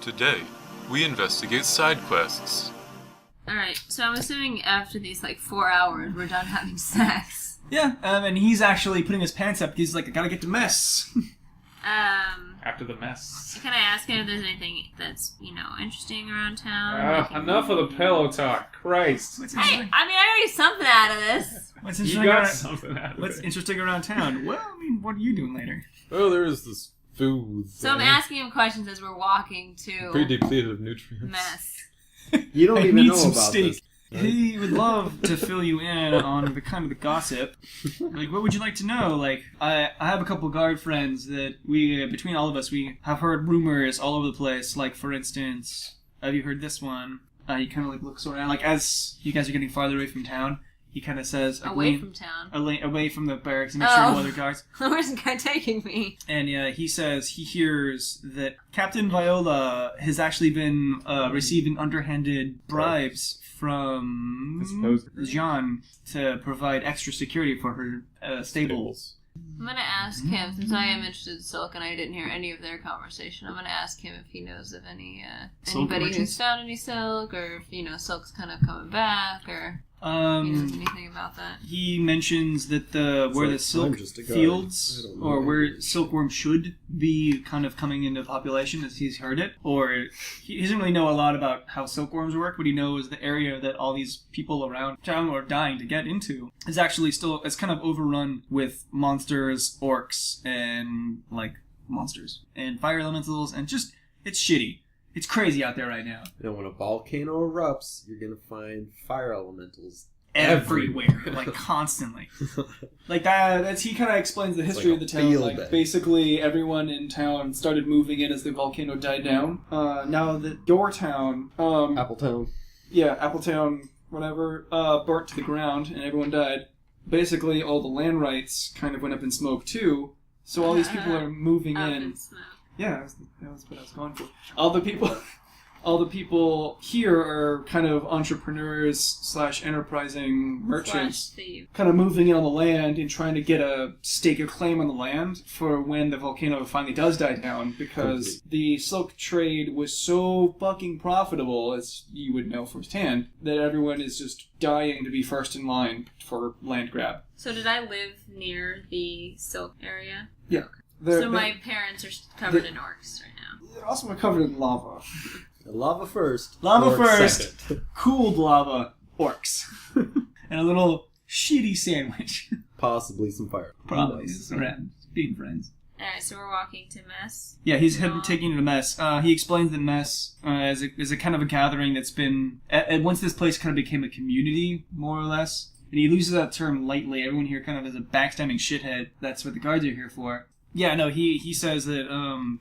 Today, we investigate side quests. Alright, so I'm assuming after these, 4 hours, we're done having sex. Yeah, and he's actually putting his pants up. He's like, I gotta get to mess. After the mess. Can I ask him if there's anything that's, interesting around town? Enough of the pillow talk. Christ. Hey, I already something out of this. What's You interesting got something out of What's it. interesting around town? Well, what are you doing later? Oh, there is this food. So I'm asking him questions as we're walking to Pretty depleted of nutrients. mess. You don't I even need know some about steak. this. He would love to fill you in on the kind of the gossip. What would you like to know? I have a couple guard friends that we, between all of us, we have heard rumors all over the place. For instance, have you heard this one? He kind of looks around, as you guys are getting farther away from town. He kind of says, Away from town. Away from the barracks, to make sure no other guards. Where's the guy taking me? And he says he hears that Captain Viola has actually been receiving underhanded bribes from Jean to provide extra security for her stables. I'm going to ask him, since I am interested in Silk and I didn't hear any of their conversation, I'm going to ask him if he knows of anybody who's found any Silk, or if, Silk's kind of coming back, or... anything about that? He mentions that where the silk fields, or where silkworm should be kind of coming into population, as he's heard it. Or he doesn't really know a lot about how silkworms work, but he knows the area that all these people around town are dying to get into is actually it's kind of overrun with monsters, orcs, and monsters and fire elementals, and just it's shitty. It's crazy out there right now. And when a volcano erupts, you're gonna find fire elementals everywhere, constantly. That's he kind of explains the history of the town. Basically, everyone in town started moving in as the volcano died down. Now that your town, Appletown, Appletown, whatever, burnt to the ground and everyone died. Basically, all the land rights kind of went up in smoke too. So all these people are moving in. Yeah, that was what I was going for. All the people here are kind of entrepreneurs / enterprising merchants, kind of moving in on the land and trying to get a stake of claim on the land for when the volcano finally does die down, because the silk trade was so fucking profitable, as you would know firsthand, that everyone is just dying to be first in line for land grab. So did I live near the silk area? Yeah. My parents are covered in orcs right now. They're also covered in lava. Lava first. Second. Cooled lava. Orcs. And a little shitty sandwich. Possibly some fire. Probably. Being friends. Alright, so we're walking to mess. Yeah, he's taking you to mess. He explains that mess is a kind of a gathering that's been... once this place kind of became a community, more or less. And he uses that term lightly. Everyone here kind of is a backstabbing shithead. That's what the guards are here for. Yeah, no, he says that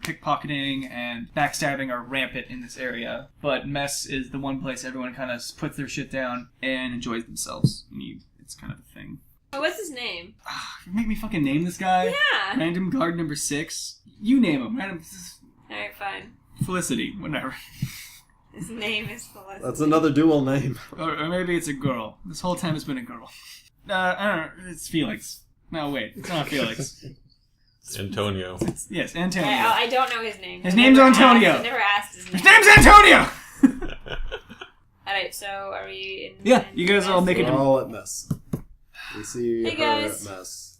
pickpocketing and backstabbing are rampant in this area, but mess is the one place everyone kind of puts their shit down and enjoys themselves. It's kind of a thing. Oh, what's his name? You make me fucking name this guy? Yeah! Random guard number 6? You name him. Alright, fine. Felicity, whatever. His name is Felicity. That's another dual name. Or maybe it's a girl. This whole time it's been a girl. I don't know, it's Felix. No, wait, it's not Felix. Antonio. Yes, Antonio. I don't know his name. His name's Antonio. I never asked his name. His name's Antonio! Alright, so are we in... Yeah, you guys all make it... We're all at mess. We see hey her guys. at mess.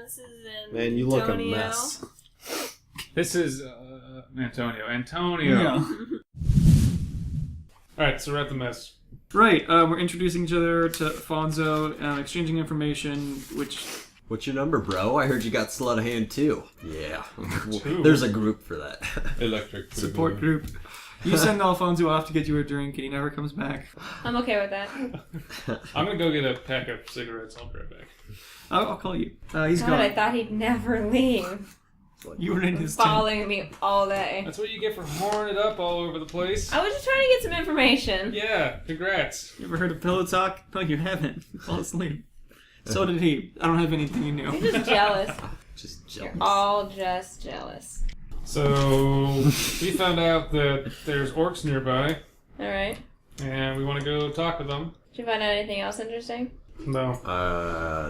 This is Man, you look a mess. This is Antonio. Antonio! Alright, so we're at the mess. Right, we're introducing each other to Fonzo, exchanging information, which... What's your number, bro? I heard you got sleight of hand too. Yeah. Two. There's a group for that. Electric. Support group. You send Alfonso off to get you a drink and he never comes back. I'm okay with that. I'm gonna go get a pack of cigarettes. I'll be right back. I'll call you. He's God, gone. I thought he'd never leave. You were in his tent. Following me all day. That's what you get for whoring it up all over the place. I was just trying to get some information. Yeah, congrats. You ever heard of pillow talk? No, you haven't. You fall asleep. So did he. I don't have anything you knew. You're just jealous. Just jealous. You're all just jealous. So, we found out that there's orcs nearby, Alright. and we want to go talk to them. Did you find out anything else interesting? No.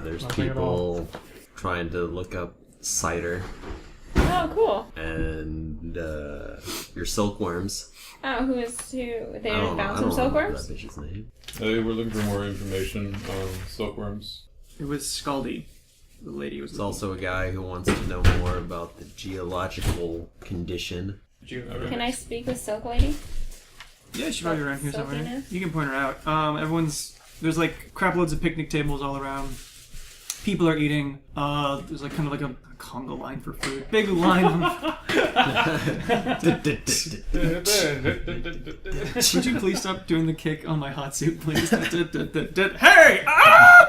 There's Nothing at people trying to look up cider. Oh, cool. And your silkworms. Oh, who? They I don't found know some silkworms? that bitch's name. We're looking for more information on silkworms. It was Scaldy. The lady was. There's also a guy who wants to know more about the geological condition. Can I speak with Silk Lady? Yeah, she's probably around here somewhere. Silkiness? You can point her out. There's like crap loads of picnic tables all around. People are eating. There's like kind of like a conga line for food. Big line. Would you please stop doing the kick on my hot soup, please? Hey! Ah!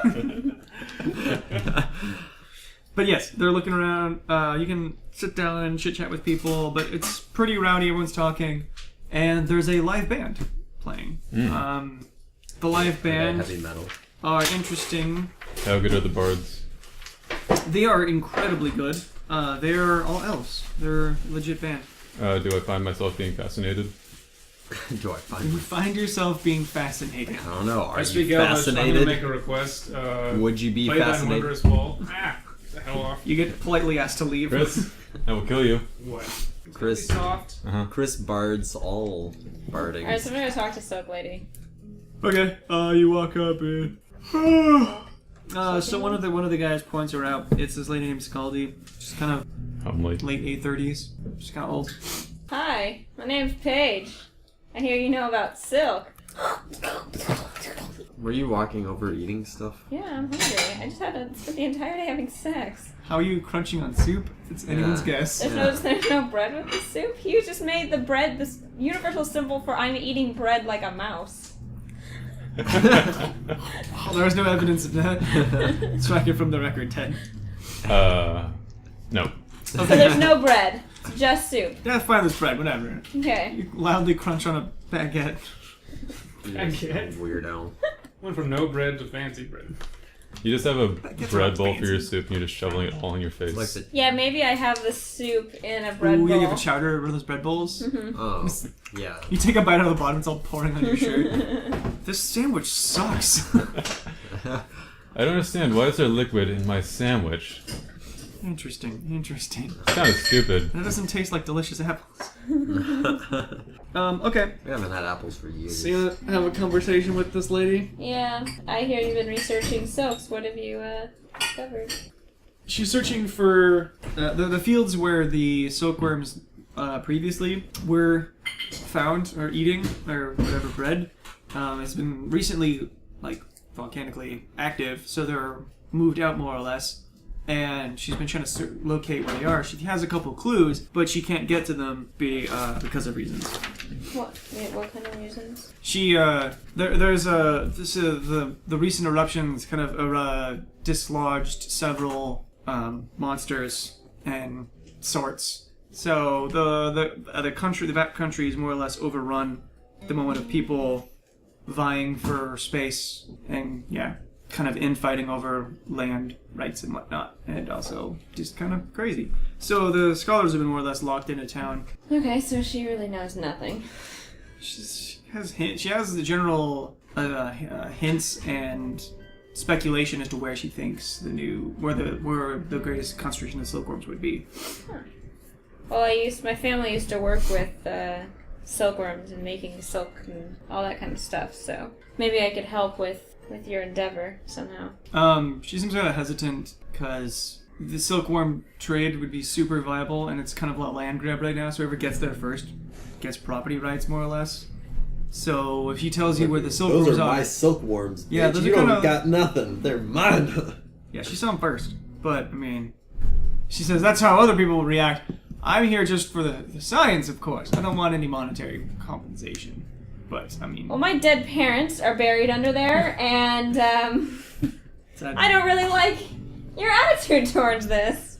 But yes, they're looking around. You can sit down and chit chat with people, but it's pretty rowdy. Everyone's talking, and there's a live band playing. The live band Heavy metal. are interesting. How good are the bards? They are incredibly good. They're all elves. They're a legit band. Do I find myself being fascinated? Do I find You find yourself being fascinated. I don't know. Are I you speak Elvish. I'm going to fascinated? make a request. Would you be Play that fascinated? wondrous ball. Get the hell off. You get politely asked to leave. Chris, I will kill you. What? Chris, It's soft. Chris bards all barding. Alright, so I'm gonna talk to Silk Lady. Okay, you walk up in. So one of the guys points her out. It's this lady named Scaldy. She's kind of Homely. late 830s. She's kind of old. Hi, my name's Paige. I hear you know about silk. Were you walking over eating stuff? Yeah, I'm hungry. I just had to spend the entire day having sex. How are you crunching on soup? It's anyone's guess. There's no bread with the soup. You just made the bread this universal symbol for I'm eating bread like a mouse. There was no evidence of that. Strike it from the record, Ted. No. So there's no bread, just soup. Yeah, fine, this bread, whatever. Okay. You loudly crunch on a baguette. Weirdo. Went from no bread to fancy bread. You just have a gets bread around bowl for your fancy. soup and you're just shoveling it all in your face. It's like the, Yeah, maybe I have the soup in a bread Ooh, bowl. you have a chowder, one of those bread bowls. oh, yeah. You take a bite out of the bottom, it's all pouring on your shirt. This sandwich sucks. I don't understand. Why is there liquid in my sandwich? Interesting. It's kind of stupid. That doesn't taste like delicious apples. Okay. We haven't had apples for years. So you have a conversation with this lady? Yeah, I hear you've been researching silks. What have you discovered? She's searching for the fields where the silkworms previously were found or eating or whatever bred. It's been recently volcanically active, so they're moved out more or less. And she's been trying to locate where they are. She has a couple clues, but she can't get to them because of reasons. What? Wait, what kind of reasons? She there's the recent eruptions kind of dislodged several monsters and sorts. So the backcountry is more or less overrun at the moment of people vying for space and kind of infighting over land rights and whatnot, and also just kind of crazy. So the scholars have been more or less locked into town. Okay, so she really knows nothing. She has the general hints and speculation as to where she thinks where the greatest concentration of silkworms would be. Huh. Well, my family used to work with silkworms and making silk and all that kind of stuff, so maybe I could help with your endeavor somehow. She seems kind of hesitant because the silkworm trade would be super viable, and it's kind of a land grab right now, so whoever gets there first gets property rights, more or less. So if she tells you where the silkworms Those are my silkworms, bitch. Yeah, those you are don't kinda- got nothing. They're mine. Yeah, she saw them first, but, I mean, she says that's how other people would react. I'm here just for the science, of course. I don't want any monetary compensation. But, I mean... Well, my dead parents are buried under there, and, I don't really like your attitude towards this.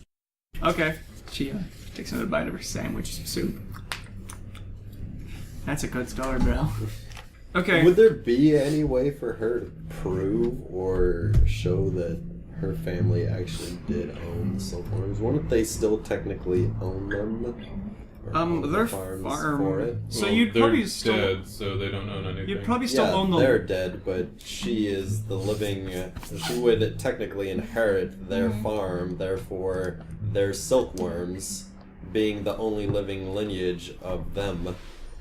Okay. She takes another bite of her sandwich soup. That's a good start, bro. Okay. Would there be any way for her to prove or show that her family actually did own silkworms? Wouldn't they still technically own them? Or they're farms farm. for it? So Well, you'd they're probably still... dead, so they don't own anything. You'd probably still Yeah, own the... they're dead, but she is the living... she would technically inherit their farm, therefore their silkworms being the only living lineage of them.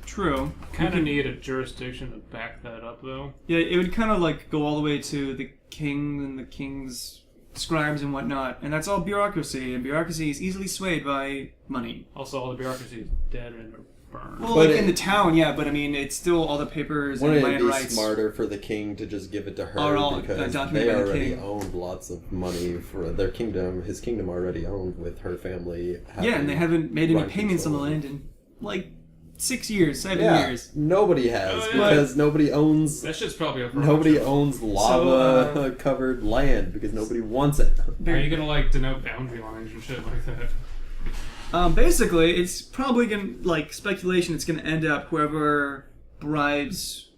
True. Kind of need a jurisdiction to back that up, though. Yeah, it would kind of like go all the way to the king and the king's scribes and whatnot, and that's all bureaucracy, and bureaucracy is easily swayed by money. Also, all the bureaucracy is dead and burned. Well, like in the town, yeah, but I mean, it's still all the papers and Wouldn't land it be rights. smarter for the king to just give it to her Are all, because documented they by the already king. owned lots of money for their kingdom? His kingdom already owned with her family. Yeah, and they haven't made any run payments on the control. land in like 6 years, 7 Yeah, years. nobody has Oh, yeah. because nobody owns. That shit's probably up for Nobody auction. owns lava-covered land because nobody wants it. How are you gonna like denote boundary lines and shit like that? Basically, it's probably gonna, like, speculation, it's gonna end up whoever bribes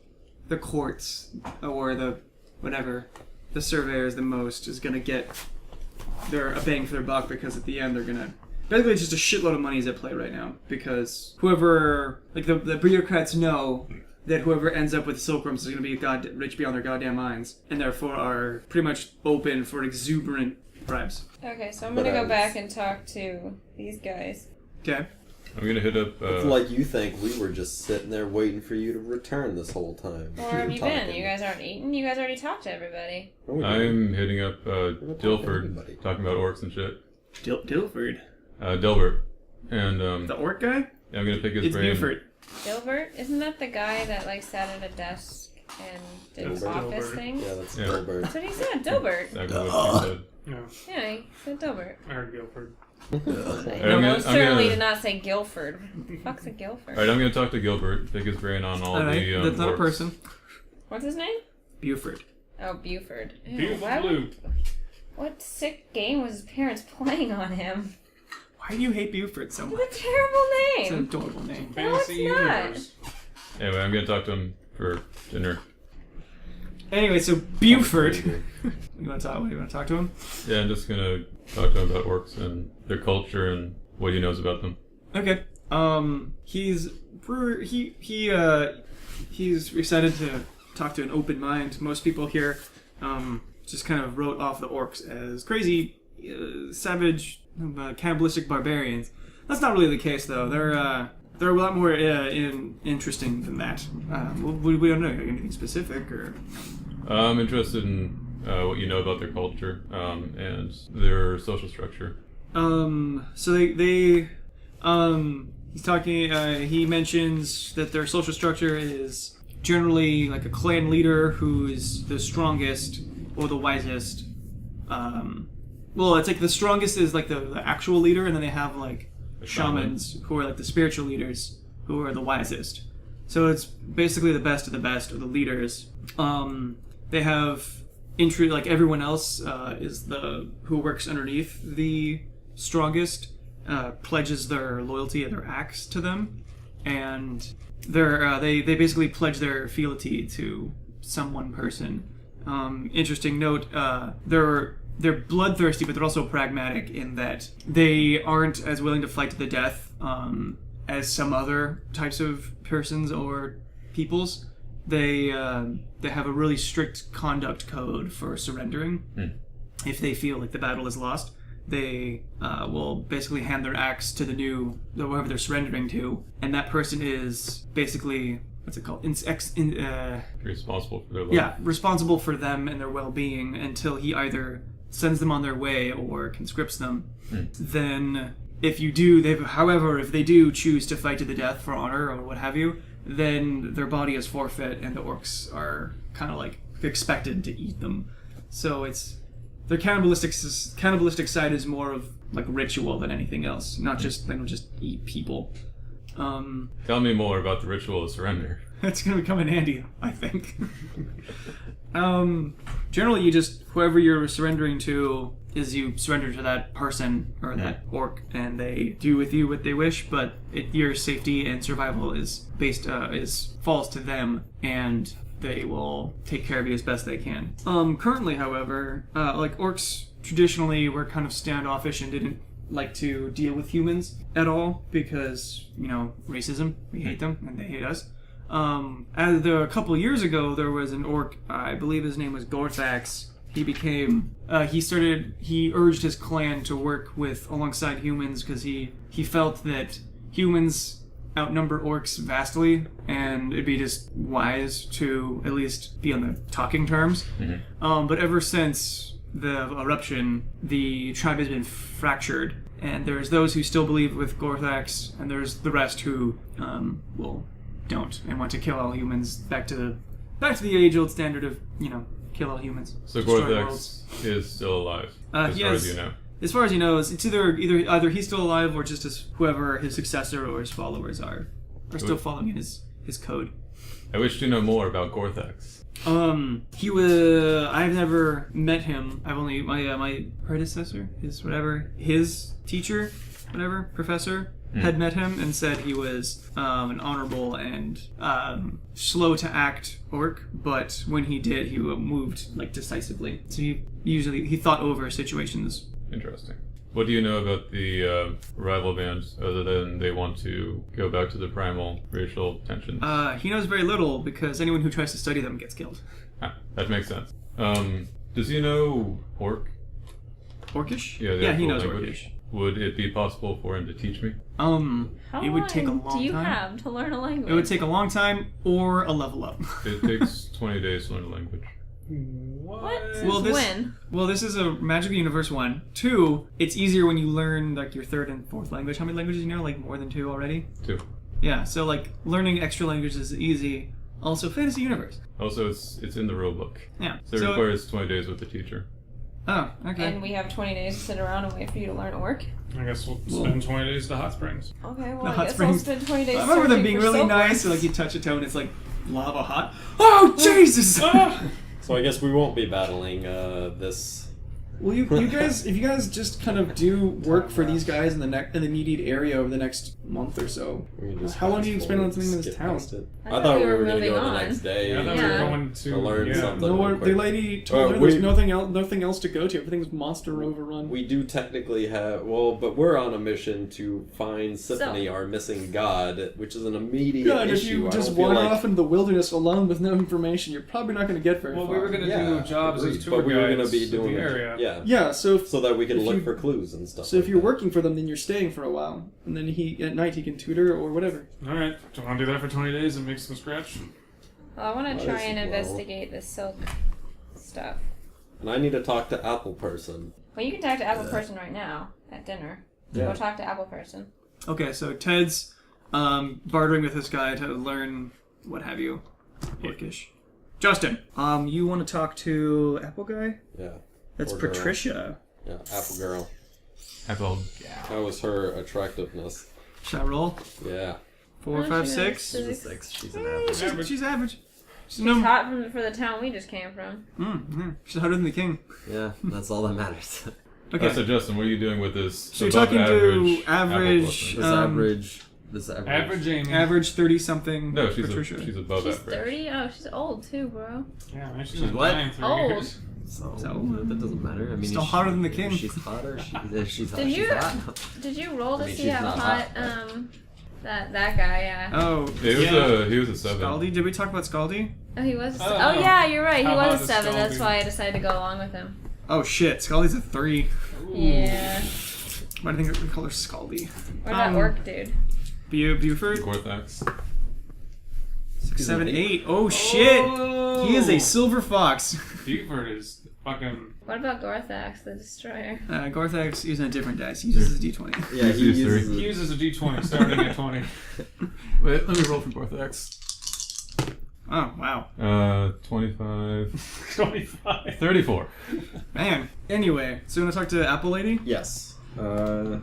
the courts or the whatever, the surveyors the most is gonna get a bang for their buck, because at the end they're gonna. Basically, it's just a shitload of money is at play right now, because whoever, like, the bureaucrats know that whoever ends up with silkworms is going to be rich beyond their goddamn minds, and therefore are pretty much open for exuberant bribes. Okay, so I'm But gonna go I back and talk to these guys. Okay. I'm gonna hit up. It's like you think we were just sitting there waiting for you to return this whole time. Where have you been? You guys aren't eating? You guys already talked to everybody. I'm hitting up talking to Dilford, anybody. talking about orcs and shit. Dilford. Delbert, and The orc guy? yeah, I'm gonna pick his It's brain. Buford. Dilbert? Isn't that the guy that like sat at a desk and did That's office Dilbert. things? Yeah, that's Yeah. Dilbert. That's what he said, Dilbert. Exactly what you said. No, Yeah, he said Dilbert. I heard Guilford. Alright, No, I'm most gonna- certainly did not say Guilford. What the fuck's a Guilford? Alright, I'm gonna talk to Gilbert, pick his brain on all Alright, the that's not a orcs. person. What's his name? Buford. Oh, Buford. Ew, Beautiful why blue. would- What sick game was his parents playing on him? Why do you hate Buford so much? It's a terrible It's an name. adorable name. Fantasy it's not. universe. Anyway, I'm gonna talk to him for dinner. Anyway, so Buford. You want to talk? What, you want to talk to him? Yeah, I'm just gonna talk to him about orcs and their culture and what he knows about them. Okay. He's excited to talk to an open mind. Most people here, just kind of wrote off the orcs as crazy, savage, cannibalistic barbarians. That's not really the case, though. They're a lot more interesting than that. We don't know anything specific, or I'm interested in what you know about their culture and their social structure. So they he's talking. He mentions that their social structure is generally like a clan leader who is the strongest or the wisest. Well, it's like the strongest is like the actual leader, and then they have like shamans who are like the spiritual leaders who are the wisest. So it's basically the best of the best of the leaders. They have like everyone else is who works underneath the strongest pledges their loyalty and their acts to them, and they basically pledge their fealty to some one person. Interesting note: they're bloodthirsty, but they're also pragmatic in that they aren't as willing to fight to the death as some other types of persons or peoples. They have a really strict conduct code for surrendering. If they feel like the battle is lost, they will basically hand their axe to whoever they're surrendering to, and that person is basically, what's it called? Responsible for their life. Yeah, responsible for them and their well-being until he either sends them on their way or conscripts them. Then, if they do choose to fight to the death for honor or what have you, then their body is forfeit, and the orcs are kind of like expected to eat them. So their cannibalistic side is more of like ritual than anything else. They don't just eat people. Tell me more about the ritual of surrender. It's gonna come in handy, I think. Generally, whoever you're surrendering to you surrender to that person or that orc, and they do with you what they wish. But your safety and survival falls to them, and they will take care of you as best they can. Currently, however, like orcs traditionally were kind of standoffish and didn't like to deal with humans at all because racism. We hate them and they hate us. A couple of years ago, there was an orc, I believe his name was Gorthax. he became he urged his clan to work alongside humans because he felt that humans outnumber orcs vastly, and it'd be just wise to at least be on the talking terms. But ever since the eruption, the tribe has been fractured, and there's those who still believe with Gorthax, and there's the rest who don't and want to kill all humans back to the age-old standard of kill all humans. So Gorthax is still alive, as far as you know. As far as he knows, it's either he's still alive or just as whoever his successor or his followers are still following his code. I wish to know more about Gorthax. I've never met him. I've only my predecessor, his teacher, professor had met him and said he was an honorable and slow to act orc, but when he did, he moved decisively. So he thought over situations. Interesting. What do you know about the rival bands, other than they want to go back to the primal racial tensions? He knows very little, because anyone who tries to study them gets killed. That makes sense. Does he know Orc? Orcish? Yeah, he knows language. Orcish. Would it be possible for him to teach me? It would take a long time. Do you have to learn a language? It would take a long time or a level up. It takes 20 days to learn a language. What? Well, this is a Magical Universe 1. 2, it's easier when you learn your third and fourth language. How many languages do you know? More than 2 already? 2. Yeah, so learning extra languages is easy. Also, Fantasy Universe. Also, it's in the rule book. Yeah. So it requires 20 days with the teacher. Oh, okay. And we have 20 days to sit around and wait for you to learn Orc? I guess we'll spend 20 days at the hot springs. Okay, well, The I hot guess springs. I'll spend 20 days I remember them being really nice, so you touch a toe and it's lava hot. Oh, Jesus! So I guess we won't be battling this. Well, you guys, if you guys just kind of do work for these guys in the immediate area over the next month or so, how long do you spend on something in this town? I thought we were going to moving go on. the next day. Yeah, I thought we were going to learn something. No, real the quick. lady told her there's nothing else to go to. Everything's monster overrun. We do technically have, but we're on a mission to find Symphony, our missing god, which is an immediate God, if issue. you just wander off into the wilderness alone with no information, you're probably not going to get very far. Well, we were going to do jobs as tour but we were guides going to be doing the area. Yeah, so that we can look for clues and stuff. So if you're working for them, then you're staying for a while, and then at night he can tutor or whatever. All right, do you want to do that for 20 days and make some scratch? Well, I want to try and investigate the silk stuff. And I need to talk to Apple Person. Well, you can talk to Apple Person right now at dinner. Yeah. Go talk to Apple Person. Okay, so Ted's bartering with this guy to learn what have you, Orcish. Justin, you want to talk to Apple guy? Yeah. That's Or girl. Patricia. Yeah, Apple Girl. Apple. How was her attractiveness? Should I roll? Yeah. 4, 5, 6? She's a 6. She's an average. She's average. She's hot for the town we just came from. She's hotter than the king. Yeah, that's all that matters. Okay. So Justin, what are you doing with this? So you're above talking to average. This average. Average Amy. Average 30-something. No, she's Patricia. she's above She's average. 30? Oh, she's old too, bro. Yeah, man, She's been what? dying for Old. years. So, So, that doesn't matter. I mean, still hotter than the king. She's hotter. She's hot. Did She's you hot. did you roll to I mean, see she's how not hot hot, that guy? Yeah. Oh, He was a 7. Scaldy? Did we talk about Scaldy? Oh, he was. Oh, Oh, yeah, you're right. He How was hot a is 7. That's Scaldy? why I decided to go along with him. Oh shit, Scaldy's a 3. Yeah. Why do you think we call her Scaldy? Or that orc dude. Buford? Gorthax. 6, 7, 8. Oh shit! He is a silver fox. Buford is fucking... What about Gorthax, the destroyer? Gorthax using a different dice. He uses a d20. Yeah, he He's uses He uses a d20 starting at 20. Wait, let me roll for Gorthax. Oh, wow. 25. 25. 34. Man. Anyway, so you want to talk to Apple Lady? Yes. I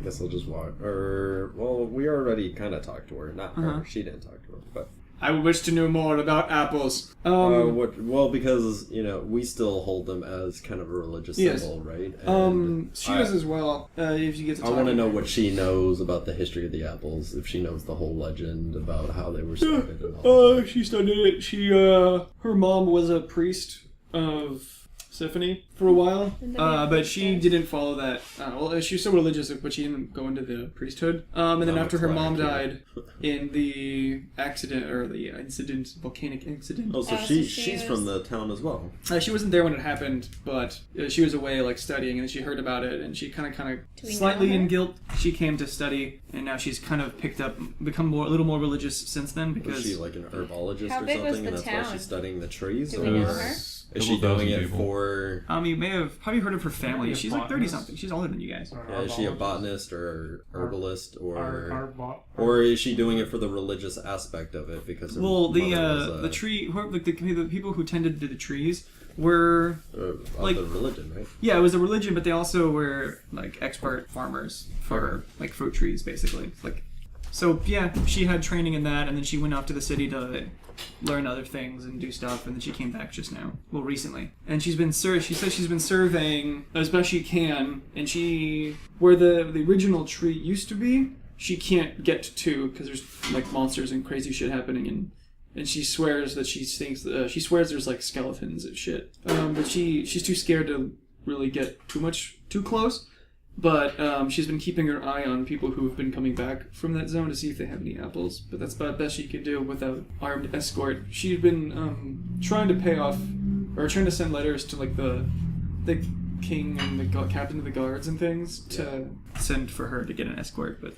guess I'll just walk. Well, we already kind of talked to her. Not her. She didn't talk to her. But I wish to know more about apples. well, because we still hold them as kind of a religious symbol, right? And she does as well. If you get to talk. I want to know what she knows about the history of the apples. If she knows the whole legend about how they were started and all. She studied it. She her mom was a priest of Symphony for a while, but she didn't follow that. Well, she was so religious, but she didn't go into the priesthood. And then after her mom died in the accident or the volcanic incident. Oh, so she's from the town as well. She wasn't there when it happened, but she was away like studying, and then she heard about it, and she kind of slightly in guilt. She came to study, and now she's kind of become a little more religious since then. Because was she like an herbologist How or big was something, the and that's town? why she's studying the trees? Do we know her? Is she doing it for... you may have probably heard of her family. Maybe a She's like botanist? 30-something. She's older than you guys. Yeah, is she a botanist or herbalist Or is she doing it for the religious aspect of it? Because her mother was, the tree, the people who tended to the trees were like the religion, right? Yeah, it was a religion, but they also were like expert farmers for like fruit trees, basically. So yeah, she had training in that, and then she went off to the city to learn other things and do stuff, and then she came back just now, recently. And she says she's been surveying as best she can, and where the original tree used to be, she can't get to because there's like monsters and crazy shit happening, and she swears that she swears there's like skeletons and shit. But she's too scared to really get too close. But she's been keeping her eye on people who've been coming back from that zone to see if they have any apples. But that's about the best she could do without armed escort. She'd been trying to pay off, or trying to send letters to like the king and the captain of the guards and things to send for her to get an escort. But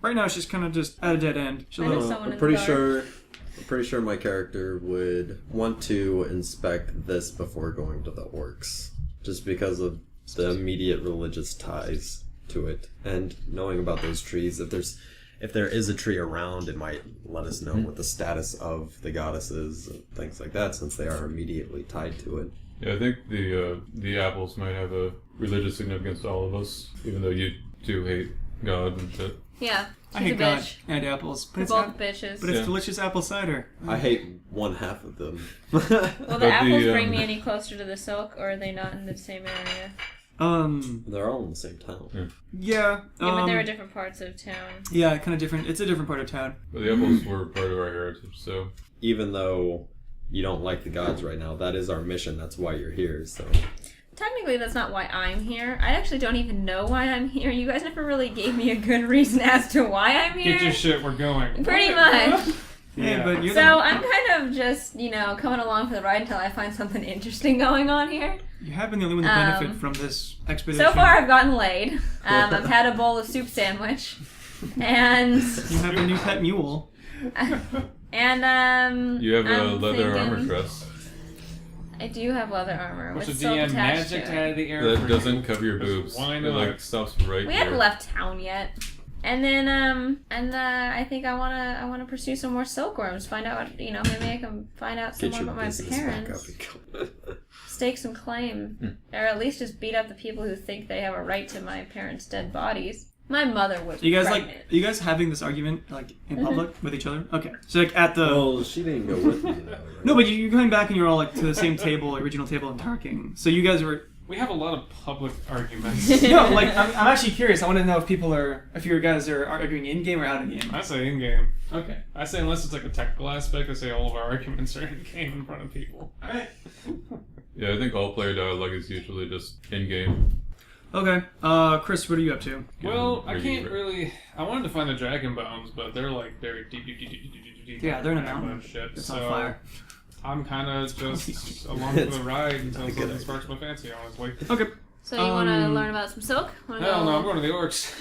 right now she's kind of just at a dead end. I'm pretty sure my character would want to inspect this before going to the orcs, just because of the immediate religious ties to it, and knowing about those trees. If there is a tree around, it might let us know what the status of the goddesses and things like that, since they are immediately tied to it. Yeah, I think the apples might have a religious significance to all of us, even though you do hate God and shit. Yeah, I hate God and apples. But We're both bitches. But it's delicious apple cider. I hate one half of them. Will the apples bring me any closer to the silk, or are they not in the same area? They're all in the same town. Yeah. But there are different parts of town. Yeah, kind of different. It's a different part of town. But the apples were part of our heritage, so... Even though you don't like the gods right now, that is our mission. That's why you're here, so... Technically, that's not why I'm here. I actually don't even know why I'm here. You guys never really gave me a good reason as to why I'm here. Get your shit, we're going. Pretty much. Yeah, but so I'm kind of just, coming along for the ride until I find something interesting going on here. You have been the only one to benefit from this expedition. So far, I've gotten laid. I've had a bowl of soup sandwich, and you have a new pet mule. And you have a leather armor crest. I do have leather armor. Which with is silk DM attached magic to out it. of the air. That doesn't cover your boobs. Why It not? stops right We here. haven't left town yet. And then, I think I wanna pursue some more silkworms. Find out, maybe I can find out some more about my parents. Stake some claim, or at least just beat up the people who think they have a right to my parents' dead bodies. My mother was pregnant. Are you guys having this argument in public with each other? Okay, so at the. Well, she didn't go with me. Though, right? No, but you're going back and you're all to the same table, original table, and talking. So you guys were. We have a lot of public arguments. No, I'm actually curious. I want to know if you guys are arguing in game or out of game. I say in game. Okay. I say unless it's like a technical aspect, I say all of our arguments are in game in front of people. All right. Yeah, I think all player dialogue is usually just in game. Okay. Chris, what are you up to? Well, I can't really. I wanted to find the dragon bones, but they're very deep. Yeah, they're in a mountain. Shit. It's so on fire. I'm kind of just along for the ride until something sparks my fancy, honestly. Okay. So you want to learn about some silk? Hell no, I'm going to the orcs.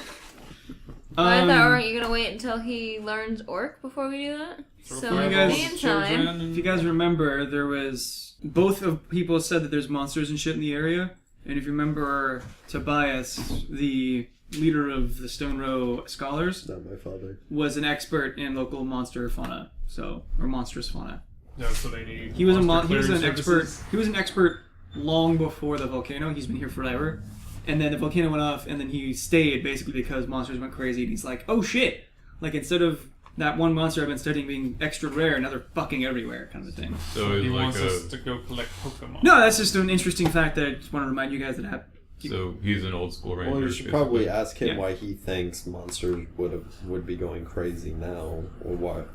I thought, aren't you going to wait until he learns orc before we do that? So in the meantime... If you guys remember, there was... Both of people said that there's monsters and shit in the area. And if you remember Tobias, the leader of the Stone Row Scholars... Not my father. ...was an expert in local monster fauna. Or monstrous fauna. No, so they need he was an expert. He was an expert long before the volcano. He's been here forever. And then the volcano went off, and then he stayed basically because monsters went crazy. And he's like, "Oh shit!" Like instead of that one monster I've been studying being extra rare, now they're fucking everywhere, kind of a thing. So he wants us to go collect Pokemon. No, that's just an interesting fact that I just want to remind you guys that. So he's an old school ranger. Well, you should probably ask him why he thinks monsters would be going crazy now, or what.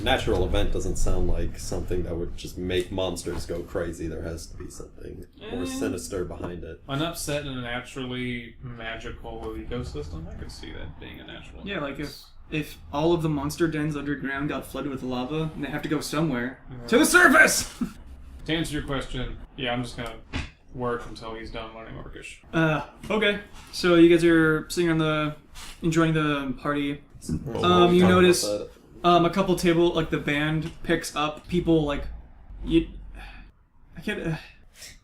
natural event doesn't sound like something that would just make monsters go crazy. There has to be something more sinister behind it. An upset in a naturally magical ecosystem, I could see that being a natural. Yeah, like if all of the monster dens underground got flooded with lava, and they have to go somewhere to the surface. To answer your question, yeah, I'm just gonna work until he's done learning Orcish. Okay. So you guys are sitting enjoying the party. You notice a couple table, like the band picks up people like I can't.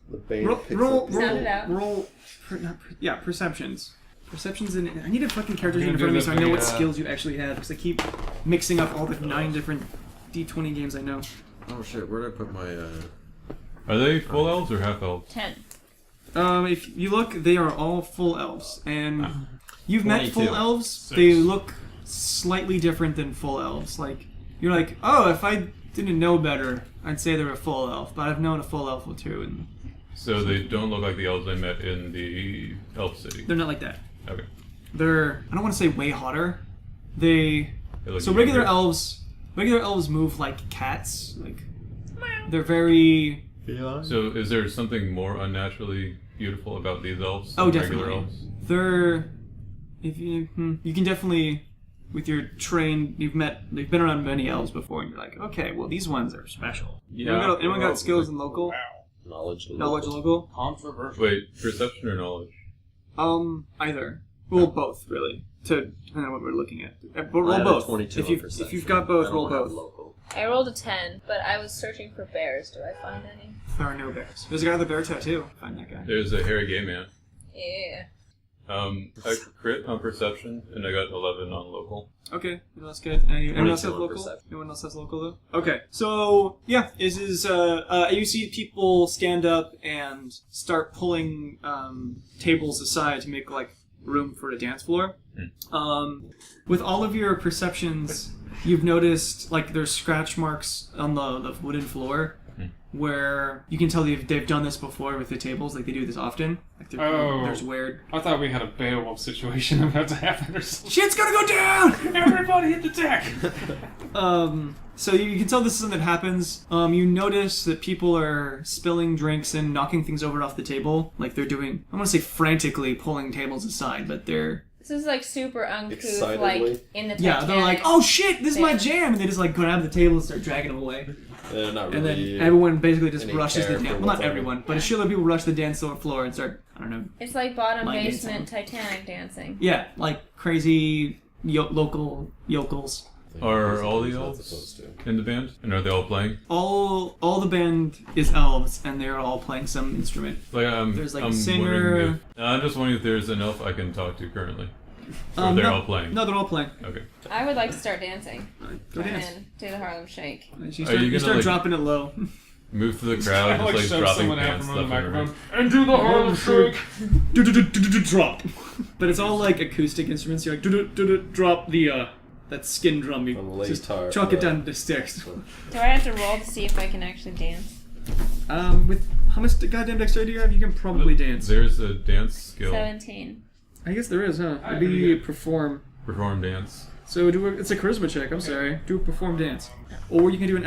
The band picks up. Sound it out. Perceptions. Perceptions in. I need a fucking character sheet in front of me so I know what skills you actually have, because I keep mixing up all the 9 different D20 games I know. Oh shit, where did I put my Are they full elves or half elves? 10. If you look, they are all full elves, and you've met 22. full elves. 6. They look slightly different than full elves. Like you're like, oh, if I didn't know better, I'd say they're a full elf. But I've known a full elf or two, and So they don't look like the elves I met in the elf city. they're not like that. Okay. They're, I don't want to say way hotter. They look so regular younger. regular elves move like cats. Like they're very. So is there something more unnaturally beautiful about these elves Oh, than definitely. regular elves? They're, if you can definitely, with your train, you've been around many elves before, and you're like, okay, well these ones are special. Yeah. Anyone got skills in local? Wow. Knowledge. Local? Controversial. Wait, perception or knowledge? Either. Well, both really. Depending on what we're looking at. But I roll had a both. 22 If on you've perception. got both, I roll don't have both. local. I rolled a 10, but I was searching for bears. Do I find any? There are no bears. There's a guy with a bear tattoo. Find that guy. There's a hairy gay man. Yeah. I crit on perception, and I got 11 on local. Okay, that's good. Anyone else 22 has on local? perception. Anyone else has local though? Okay, so yeah, you see people stand up and start pulling tables aside to make like room for the dance floor. With all of your perceptions, you've noticed like there's scratch marks on the wooden floor. Where you can tell they've done this before with the tables, like they do this often. Like there's weird. I thought we had a Beowulf situation about to happen or something. Shit's gonna go down! Everybody hit the deck! So you can tell this is something that happens. You notice that people are spilling drinks and knocking things over and off the table. Like they're doing, I want to say frantically pulling tables aside, but they're... This is like super uncouth, Excitedly. like in the Titanic. Yeah, they're like, oh shit, this is my thing. jam! And they just like grab the table and start dragging them away. They're not And really. then everyone basically just any rushes the care for dance. Well, what's not on everyone, but a shitload of people rush the dance floor and start, I don't know. It's like bottom Line basement dancing. Titanic dancing. Yeah, like crazy local yokels. Are all the Not elves supposed to. in the band? And are they all playing? All the band is elves, and they're all playing some instrument. Like There's, like, a I'm singer. wondering I'm just wondering if there's an elf I can talk to currently. Or they're No- all playing. No, they're all playing. Okay. I would like to start dancing. Go dance. And do the Harlem Shake. You Are you gonna, start like- dropping it low. Move to the crowd, I like just like shove dropping someone out pants from under the left and right. microphone and do the Harlem Shake. Drop. But it's all like acoustic instruments. You're like drop the that skin drum. You On the just guitar, chalk it down the stairs. Do I have to roll to see if I can actually dance? With how much goddamn dexterity do you have? You can probably dance. There's a dance skill. 17. I guess there is, huh? It'd pretty be good. perform. Perform dance. So it's a charisma check. I'm sorry. Do a perform dance, or you can do an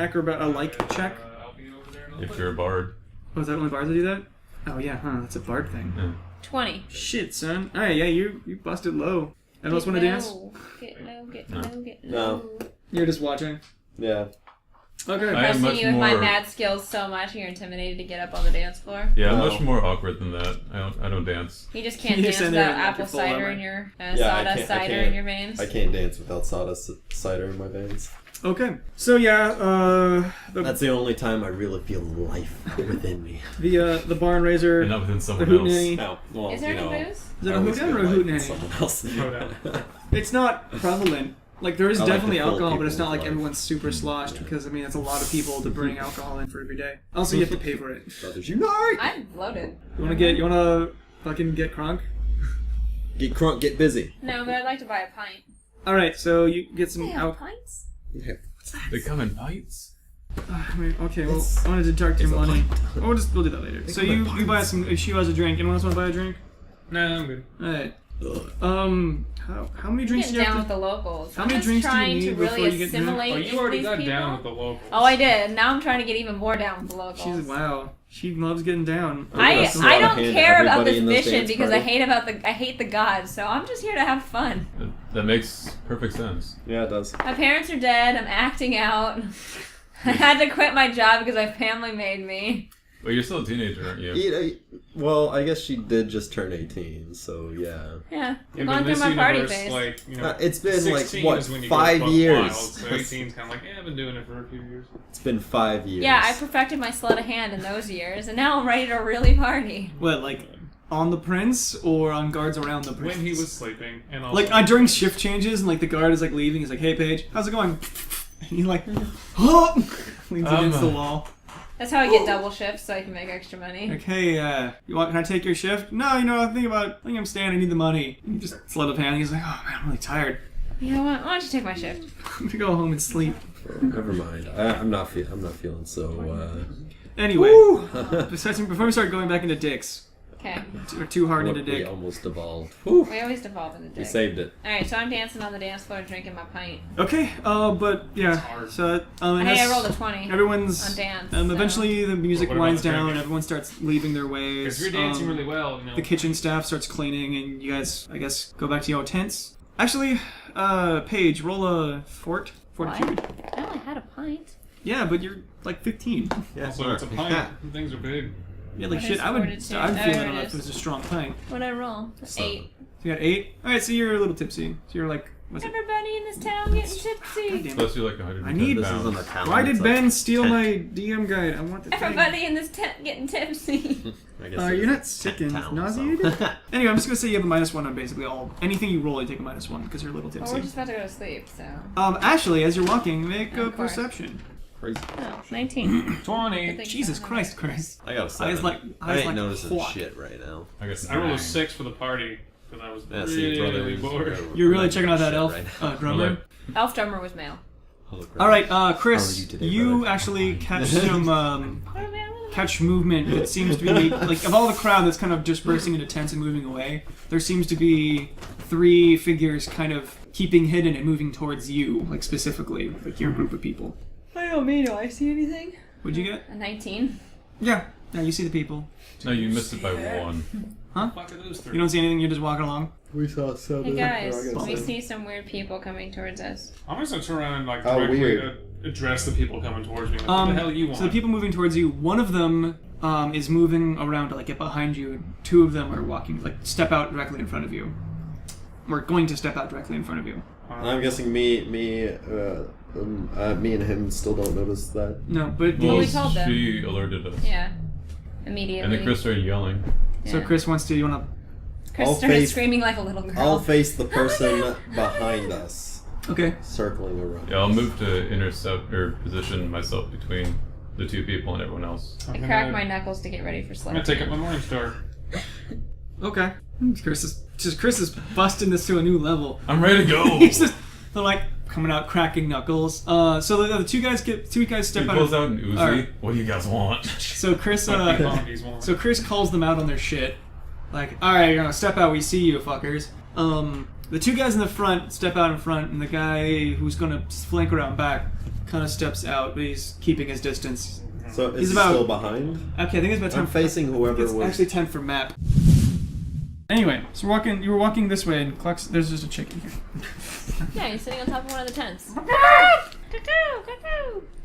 like check. I'll be over there in a If little you're a bard. Oh, is that only bards that do that? Oh yeah, huh? That's a bard thing. Yeah. 20. Shit, son. Alright, yeah, you busted low. Anyone else want to dance? Get low, get No. low, get No. low. You're just watching. Yeah. Okay. I am Impressing much you with my more- mad skills so much you're intimidated to get up on the dance floor. Yeah, I'm No. much more awkward than that. I don't dance. You just can't You dance stand there without and, like, apple you're full cider armor. in your Yeah, I sawdust can't- I cider can't- in your veins. I can't dance without sawdust cider in my veins. Okay. So yeah, That's the only time I really feel life within me. the barn raiser. And not within The someone else. hootenanny. No, well, Is there you any know, booze? Is it a I always hootenanny or a feel like hootenanny? Someone else. Hoedown. It's not prevalent. Like there is I like definitely to fill alcohol, but it's people's not like life. everyone's super sloshed because I mean it's a lot of people to bring alcohol in for every day. Also, you have to pay for it. Brothers unite! I'm loaded. You wanna fucking get crunk? Get crunk, get busy. No, but I'd like to buy a pint. All right, so you get some They have alcohol. pints? Yeah. They come in pints. Okay, well, It's- I wanted to deduct your it's a money. pint. We'll do that later. So come in you buy pints. some. She has a drink. Anyone else want to buy a drink? No, I'm good. All right. How many drinks do you down have with the locals. How I'm many just drinks do you trying need to before really you get drunk? assimilate Oh, you already these got people. down with the locals. Oh, I did. Now I'm trying to get even more down with the locals. Wow. She loves getting down. I That's don't not a hand care about everybody this in this mission dance because party. I hate the gods, so I'm just here to have fun. That makes perfect sense. Yeah, it does. My parents are dead. I'm acting out. I had to quit my job because my family made me. Well, you're still a teenager, aren't you? Well, I guess she did just turn 18, so yeah. Yeah, Yeah, I'm but going in through this my party universe, phase. like, you know, It's been 16 like, is when you what, go 5 buck years? Wild, so 18's kind of like, I've been doing it for a few years. It's been 5 years. Yeah, I perfected my sleight of hand in those years, and now I'm ready to really party. What, like on the prince or on guards around the prince? When he was sleeping, and also, Like during shift changes and like the guard is like leaving, he's like, "Hey Paige, how's it going?" And he's like, "Oh!" Leans against the wall. That's how I get double shifts so I can make extra money. Like, "Hey, can I take your shift?" "No, I think I'm staying. I need the money." And he just sleight of hand. He's like, "Oh man, I'm really tired. You know what? Why don't you take my shift? I'm gonna go home and sleep." Never mind. I'm not feeling so. Anyway, before we start going back into dicks, Okay. or too hard into We dick. almost devolved. We always devolve into dick. We saved it. Alright, so I'm dancing on the dance floor drinking my pint. Okay, but yeah, hard. so and Hey, I that's- rolled a 20 Everyone's on dance. eventually the music Well, what about winds the down. drinking? Everyone starts leaving their ways. because you're dancing really well, you know. The kitchen staff starts cleaning, and you guys, I guess, go back to your tents. Actually, Paige, roll a fortitude. I only had a pint. Yeah, but you're like 15. Yeah, So it's a pint. Things are big. Yeah, like What shit. is I would. fortitude? I'd feel Oh, it it if is. it was a strong pint. What'd I roll? 8. So you got 8. All right, so you're a little tipsy. So you're like, what's it? Everybody in this town getting tipsy. God damn it. Plus, you're like 110 I need- This pounds. isn't a talent. Why did it's a Ben steal tent. my DM guide? I want the thing. Everybody in this tent getting tipsy. I guess You're it's not sick and talent, nauseated? so. Anyway, I'm just gonna say you have a -1 on basically all. Anything you roll, you take a -1 because you're a little Well, tipsy. we're just about to go to sleep, so. Actually, as you're walking, make a Of course. perception. Crazy. Oh, 19. 20. Jesus Christ, Chris. I got a I 7. was like, I ain't noticing what? shit right now. I guess I rolled a 6 for the party because I was Yeah, see, really brothers. bored. You're really not checking out that shit elf right drummer. Elf drummer was male. Holy crap. All right, How are Chris, you today, you brother? actually catch some catch movement that seems to be like of all the crowd that's kind of dispersing into tents and moving away. There seems to be 3 figures kind of keeping hidden and moving towards you, like specifically, like your group of people. I don't mean, do I see anything? What'd you get? A 19. Yeah, you see the people. No, you missed it by 1. Fuck are those 3? You don't see anything. You're just walking along. We saw 7. Hey guys, Oh, I got we 7. see some weird people coming towards us. I'm just gonna turn around and like Oh, directly weird. address the people coming towards me. Like, what the hell you want? So the people moving towards you, one of them is moving around to like get behind you, and 2 of them are walking, like step out directly in front of you. We're going to step out directly in front of you. And I'm guessing me and him still don't notice that. No, but Well, we these. told them. She alerted us. Yeah. And Immediately. then Chris started yelling. So Yeah. Chris wants to. You want Chris I'll started face- screaming like a little girl. I'll face the person behind us, to? Okay. circling around. Yeah, I'll move to intercept or position myself between the 2 people and everyone else. I I'm crack gonna- my knuckles to get ready for I'm sleep. gonna take up my morning star. Okay. Chris is busting this to a new level. I'm ready to go. He's just they're like coming out cracking knuckles. So the 2 guys step He out. pulls out an Uzi. Alright. What do you guys want? So Chris Fuck you, monkeys want. So Chris calls them out on their shit. Like, alright, you're gonna step out, we see you, fuckers. The 2 guys in the front step out in front, and the guy who's gonna flank around back kind of steps out, but he's keeping his distance. So is He's he about- still behind? Okay, I think it's about 10 I'm facing whoever It's was. actually 10 for map. Anyway, so you were walking this way, and Clux, there's just a chick in here. Yeah, he's sitting on top of one of the tents.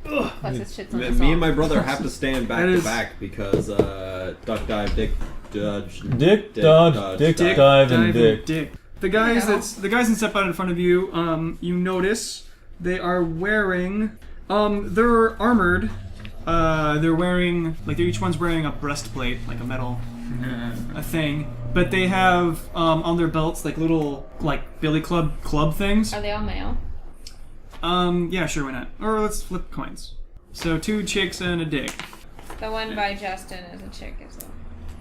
Plus his shit's on the Me song. and my brother have to stand back That to is- back because duck dive, dick dodge, Dick, dodge, dick, dive, and dick. The guys Yeah. that step out in front of you, you notice they are wearing, they're armored. They're wearing, like, each one's wearing a breastplate, like a metal, a thing. But they have on their belts like little like billy club things. Are they all male? Yeah, sure, why not? Or let's flip coins. So 2 chicks and a dick. The one by Justin is a chick as well.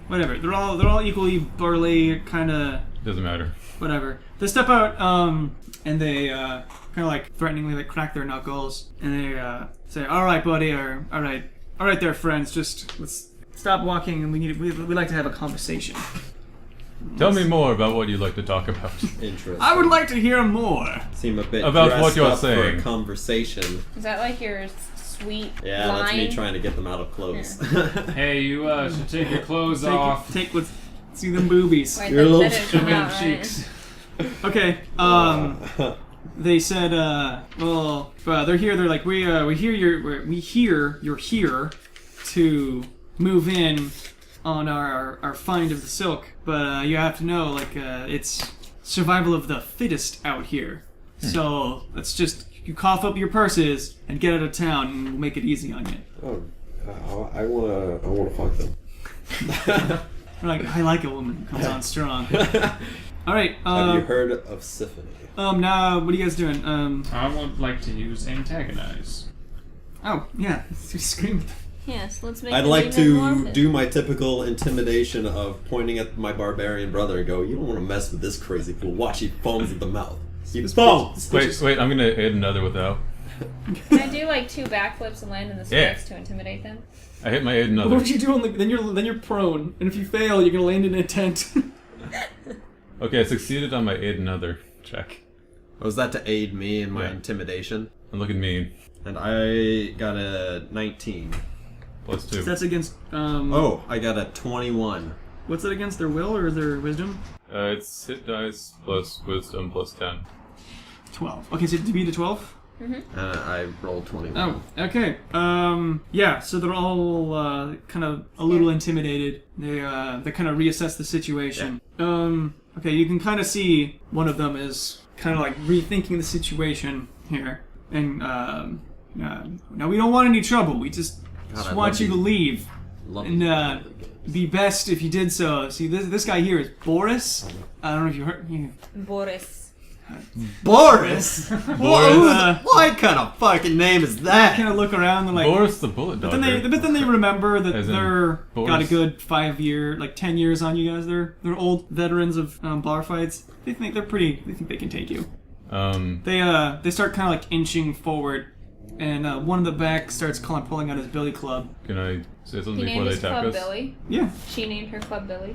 Whatever. They're all equally burly, kind of Doesn't matter. whatever. They step out and they kind of like threateningly like crack their knuckles and they say, "All right, buddy," or "All right, there, friends. Just let's stop walking and we like to have a conversation." Tell me more about what you'd like to talk about. Interesting. I would like to hear more. Seem a bit About what dressed you're up saying. for a conversation. Is that like your sweet Yeah, line? that's me trying to get them out of clothes. Hey, you should take your clothes off. Let's see them boobies. Wait, Your that little didn't come out, right? cheeks. Okay. They said, they're here. They're like, we hear you're here to move in on our find of the silk, but you have to know, like, it's survival of the fittest out here. So let's just you cough up your purses and get out of town, and we'll make it easy on you. Oh, I wanna fuck them. We're like, I like a woman who comes on strong. All right. Have you heard of Symphony? Now, what are you guys doing? I would like to use antagonize. Oh, yeah. Scream. Yes, let's make I'd it like even more to fit. do my typical intimidation of pointing at my barbarian brother and go, "You don't want to mess with this crazy fool. Watch, he foams at the mouth. He foams." Wait, I'm gonna hit another without. Can I do like 2 backflips and land in the Yeah. space to intimidate them? I hit my aid another. What would you do? Then you're prone, and if you fail, you're gonna land in a tent. Okay, I succeeded on my aid another check. Was that to aid me in my Yeah. intimidation? And look at me. And I got a 19. +2. That's against. Oh, I got a 21. What's it against? Their will or their wisdom? It's hit dice plus wisdom plus 10. 12. Okay, so to beat a 12. I rolled 21. Oh, okay. Yeah. So they're all kind of a little intimidated. They kind of reassess the situation. Okay, you can kind of see one of them is kind of like rethinking the situation here, and now we don't want any trouble. We just God, want you to leave, Love and it. be best if you did so. See, this guy here is Boris. I don't know if you heard. Boris. Boris? Boris. What kind of fucking name is that? Kind of look around and like. Boris the bullet But dodger. then they remember that As in they're got a Boris? good 10 years on you guys. They're old veterans of bar fights. They think they think they can take you. They start kind of like inching forward, and one in the back starts pulling out his billy club. Can I say something He before named they his attack club us? Billy. Yeah. She named her club Billy.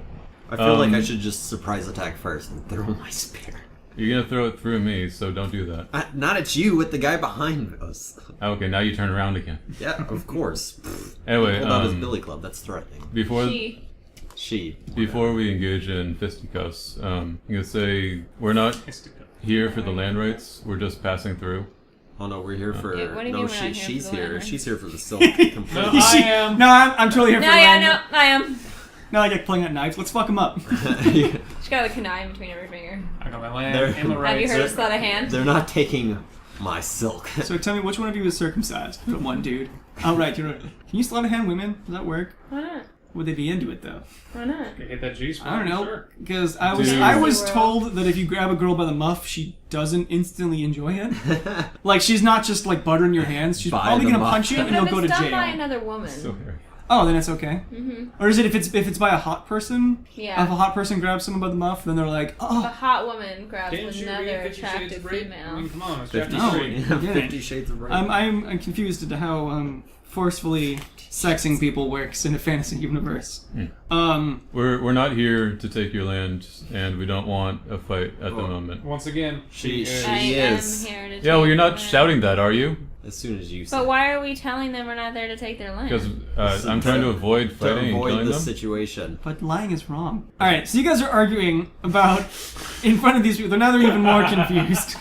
I feel like I should just surprise attack first and throw my spear. You're gonna throw it through me, so don't do that. Not at you, with the guy behind us. Okay, now you turn around again. Yeah, of course. Anyway, Pulled out his billy club. That's threatening. before She. before we engage in fisticuffs, I'm gonna say we're not here for the land rights. We're just passing through. Oh no, we're here for. Yeah, what do you no, mean we're not here she's for the here. land She's here for the silk. Completely. I am. No, I'm totally here No, for yeah, land. no, I am. No, I get pulling out knives. Let's fuck them up. She got a kunai in between every finger. I got my land There- and my Have rights. you heard of sleight of hand? They're not taking my silk. So tell me, which one of you is circumcised? The one dude. Oh right, you're right. Can you sleight of hand women? Does that work? Why not? Would they be into it though? Why not? Hit that G spot. I don't know, Sure. because I Dude. was told that if you grab a girl by the muff, she doesn't instantly enjoy it. Like she's not just like buttering your hands. She's By probably the gonna muff. punch you But and if you'll go to it's done jail. by another woman. So hairy. Oh, then it's okay. Or is it if it's by a hot person? Yeah. If a hot person grabs someone by the muff, then they're like, If a oh, hot woman grabs Didn't you another read 50 Shades attractive of Grey? I female. mean, come on, it's 50 chapter Oh, 3. yeah. 50 Shades of Grey. I'm confused as to how forcefully sexing people works in a fantasy universe. We're not here to take your land, and we don't want a fight at the moment. Once again, She I is. am here to Yeah, well, take you're not their shouting that, are you? As soon as you say But why are we telling them we're not there to take their land? Because I'm trying to avoid to fighting and avoid killing this them. situation. But lying is wrong. Alright, so you guys are arguing about in front of these people. Now they're even more confused.